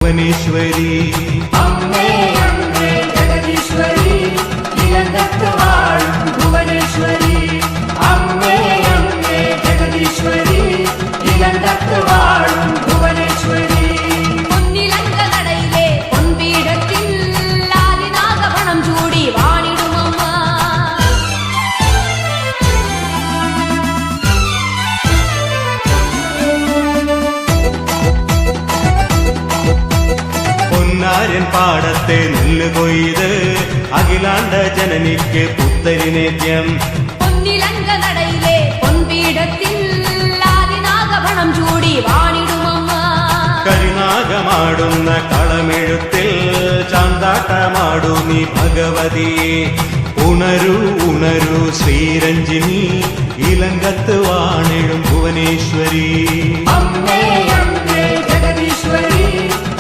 ഭുവനേശ്വരി അമ്മേ അമ്മേ ജഗദീശ്വരി ഇലങ്കത്ത് വാഴും ഭുവനേശ്വരി അമ്മേ അമ്മേ ജഗദീശ്വരി ഇലങ്കത്ത് വാഴും ഭുവനേശ്വരി പൊന്നിലങ്ക നടയിലെ പൊൻപീഠത്തിൽ ആദിനാഗപണം ചൂടി വാണിടുമമ്മ പൊന്നാരൻ പാടത്തെ നെല്ല് കൊയ്ത് അഖിലാണ്ട ജനനിക്ക് പുത്തരി നേദ്യം പൊന്നിലങ്ക നടയിലെ പൊൻപീഠത്തിൽ ആദിനാഗപണം ചൂടി വാണിടുമമ്മ കരിനാഗമാടുന്ന കളമെഴുത്തിൽ ചാന്താട്ടമാടു നീ ഭഗവതിയെ ഉണരൂ ഉണരൂ ശ്രീരഞ്ജിനി ഇലങ്കത്ത് വാണിടും ഭുവനേശ്വരി അമ്മേ അമ്മേ